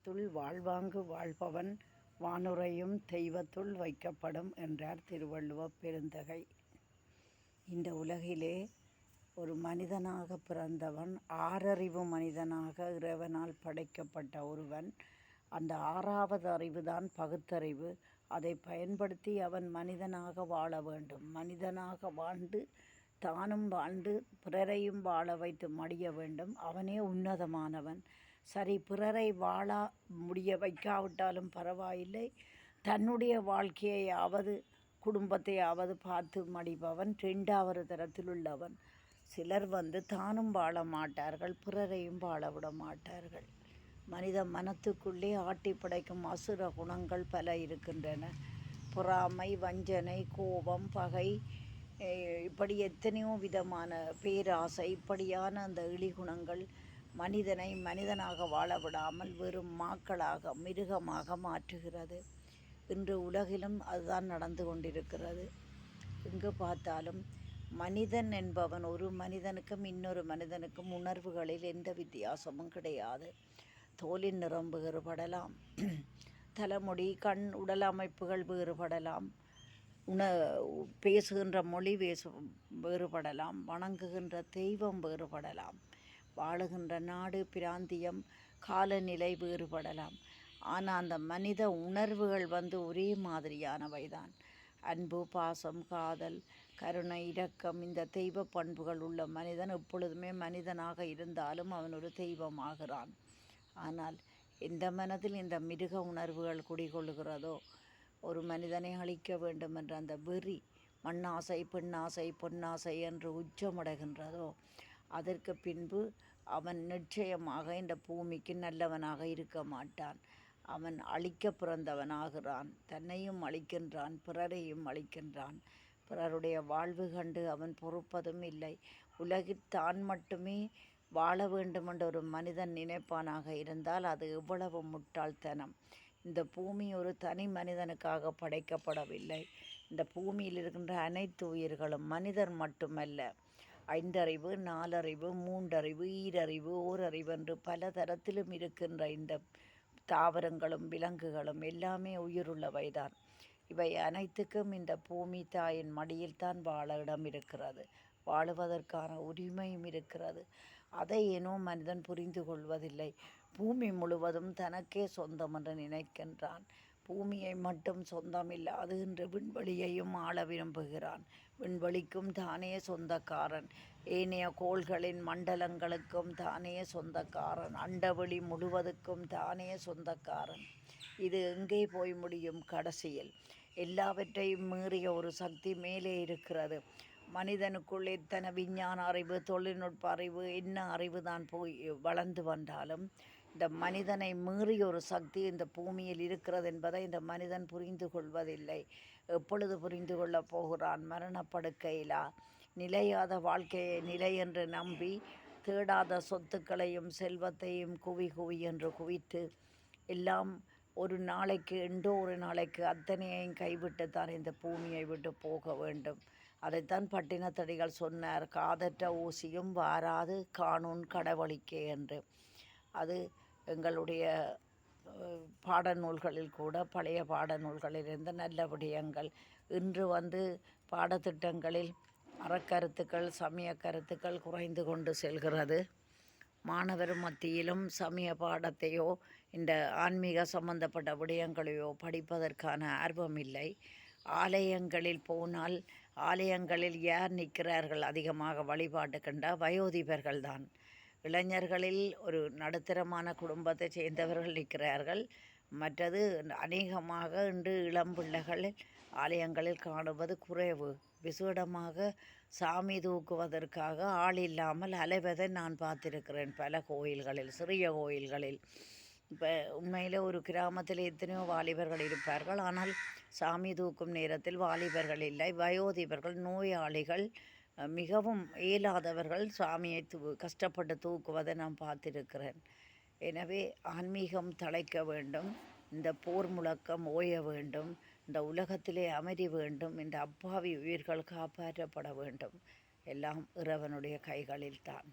துள் வாழ்வாங்கு வாழ்பவன் வானுறையும் தெய்வத்துள் வைக்கப்படும் என்றார் திருவள்ளுவப் பெருந்தகை. இந்த உலகிலே ஒரு மனிதனாக பிறந்தவன், ஆறறிவு மனிதனாக இறைவனால் படைக்கப்பட்ட ஒருவன். அந்த ஆறாவது அறிவுதான் பகுத்தறிவு. அதை பயன்படுத்தி அவன் மனிதனாக வாழ வேண்டும். மனிதனாக வாழ்ந்து தானும் வாழ்ந்து பிறரையும் வாழ வைத்து மடிய வேண்டும். அவனே உன்னதமானவன். சரி, பிறரை வாழ முடிய வைக்காவிட்டாலும் பரவாயில்லை, தன்னுடைய வாழ்க்கையாவது குடும்பத்தையாவது பார்த்து மடிப்பவன் ரெண்டாவது தரத்தில் உள்ளவன். சிலர் தானும் வாழ மாட்டார்கள், பிறரையும் வாழ விட மாட்டார்கள். மனித மனத்துக்குள்ளே ஆட்டி படைக்கும் அசுர குணங்கள் பல இருக்கின்றன. பொறாமை, வஞ்சனை, கோபம், பகை, இப்படி எத்தனையோ விதமான பேராசை, இப்படியான அந்த இழிகுணங்கள் மனிதனை மனிதனாக வாழ விடாமல் வெறும் மாக்களாக, மிருகமாக மாற்றுகிறது. இன்று உலகிலும் அதுதான் நடந்து கொண்டிருக்கிறது. எங்கு பார்த்தாலும் மனிதன் என்பவன் ஒரு மனிதனுக்கும் இன்னொரு மனிதனுக்கும் உணர்வுகளில் எந்த வித்தியாசமும் கிடையாது. தோலின் நிறம் வேறுபடலாம், தலைமுடி, கண், உடல் அமைப்புகள் வேறுபடலாம், பேசுகின்ற மொழி வேறுபடலாம், வணங்குகின்ற தெய்வம் வேறுபடலாம், வாழுகின்ற நாடு, பிராந்தியம், காலநிலை வேறுபடலாம். ஆனால் அந்த மனித உணர்வுகள் ஒரே மாதிரியானவை தான். அன்பு, பாசம், காதல், கருணை, இரக்கம், இந்த தெய்வ பண்புகள் உள்ள மனிதன் எப்பொழுதுமே மனிதனாக இருந்தாலும் அவன் ஒரு தெய்வமாகிறான். ஆனால் எந்த மனதில் இந்த மிருக உணர்வுகள் குடிகொள்கிறதோ, ஒரு மனிதனை அழிக்க வேண்டும் என்ற அந்த வெறி, மண்ணாசை, பெண்ணாசை, பொன்னாசை என்று உச்சமடைகின்றதோ, அதற்கு பின்பு அவன் நிச்சயமாக இந்த பூமிக்கு நல்லவனாக இருக்க மாட்டான். அவன் அழிக்க பிறந்தவனாகிறான். தன்னையும் அழிக்கின்றான், பிறரையும் அழிக்கின்றான். பிறருடைய வாழ்வு கண்டு அவன் பொறுப்பதும் இல்லை. உலகில் தான் மட்டுமே வாழ வேண்டும் என்ற ஒரு மனிதன் நினைப்பானாக இருந்தால் அது எவ்வளவு முட்டாள்தனம். இந்த பூமி ஒரு தனி மனிதனுக்காக படைக்கப்படவில்லை. இந்த பூமியில் இருக்கின்ற அனைத்து உயிர்களும் மனிதர் மட்டுமல்ல, 5 அறிவு, 4 அறிவு, 3 அறிவு, ஈரறிவு, ஓரறிவு என்று பல தரத்திலும் இருக்கின்ற இந்த தாவரங்களும் விலங்குகளும் எல்லாமே உயிருள்ளவைதான். இவை அனைத்துக்கும் இந்த பூமி தாயின் மடியில்தான் வாழ இடம் இருக்கிறது, வாழுவதற்கான உரிமையும் இருக்கிறது. அதை ஏனோ மனிதன் புரிந்து கொள்வதில்லை. பூமி முழுவதும் தனக்கே சொந்தம் என்று நினைக்கின்றான். பூமியை மட்டும் சொந்தமில்லாது என்று விண்வெளியையும் ஆள விரும்புகிறான். விண்வெளிக்கும் தானே சொந்தக்காரன், ஏனைய கோள்களின் மண்டலங்களுக்கும் தானே சொந்தக்காரன், அண்டவெளி முழுவதுக்கும் தானே சொந்தக்காரன். இது எங்கே போய் முடியும்? கடைசியில் எல்லாவற்றையும் மீறிய ஒரு சக்தி மேலே இருக்கிறது. மனிதனுக்குள் எத்தனை விஞ்ஞான அறிவு, தொழில்நுட்ப அறிவு, என்ன அறிவு தான் போய் வளர்ந்து வந்தாலும் இந்த மனிதனை மீறிய ஒரு சக்தி இந்த பூமியில் இருக்கிறது என்பதை இந்த மனிதன் புரிந்து கொள்வதில்லை. எப்பொழுது புரிந்து கொள்ளப் போகிறான்? மரணப்படுக்கையிலா? நிலையாத வாழ்க்கையை நிலை என்று நம்பி தேடாத சொத்துக்களையும் செல்வத்தையும் குவி குவி என்று குவித்து எல்லாம் ஒரு நாளைக்கு எண்டோ ஒரு நாளைக்கு அத்தனையையும் கைவிட்டு தான் இந்த பூமியை விட்டு போக வேண்டும். அதைத்தான் பட்டினத்தடிகள் சொன்னார், காதற்ற ஊசியும் வாராது காணூன் கடவுளிக்கே என்று. அது எங்களுடைய பாடநூல்களில் கூட, பழைய பாடநூல்களில் இருந்த நல்ல விடயங்கள் இன்று பாடத்திட்டங்களில் அறக்கருத்துக்கள், சமய கருத்துக்கள் குறைந்து கொண்டு செல்கிறது. மாணவர் மத்தியிலும் சமய பாடத்தையோ இந்த ஆன்மீக சம்பந்தப்பட்ட விடயங்களையோ படிப்பதற்கான ஆர்வம் இல்லை. ஆலயங்களில் போனால் ஆலயங்களில் யார் நிற்கிறார்கள் அதிகமாக வழிபாட்டு கண்டா? வயோதிபர்கள் தான். இளைஞர்களில் ஒரு நடுத்தரமான குடும்பத்தை சேர்ந்தவர்கள் நிற்கிறார்கள். மற்றது அநேகமாக இன்று இளம் பிள்ளைகள் ஆலயங்களில் காணுவது குறைவு. விசேடமாக சாமி தூக்குவதற்காக ஆள் இல்லாமல் அலைவதை நான் பார்த்திருக்கிறேன் பல கோயில்களில், சிறிய கோயில்களில். இப்போ உண்மையில் ஒரு கிராமத்தில் எத்தனையோ வாலிபர்கள் இருப்பார்கள், ஆனால் சாமி தூக்கும் நேரத்தில் வாலிபர்கள் இல்லை. வயோதிபர்கள், நோயாளிகள், மிகவும் இயலாதவர்கள் சாமியை கஷ்டப்பட்டு தூக்குவதை நான் பார்த்திருக்கிறேன். எனவே ஆன்மீகம் தழைக்க வேண்டும், இந்த போர் முழக்கம் ஓய வேண்டும், இந்த உலகத்திலே அமைதி வேண்டும், இந்த அப்பாவி உயிர்கள் காப்பாற்றப்பட வேண்டும். எல்லாம் இறைவனுடைய கைகளில்தான்.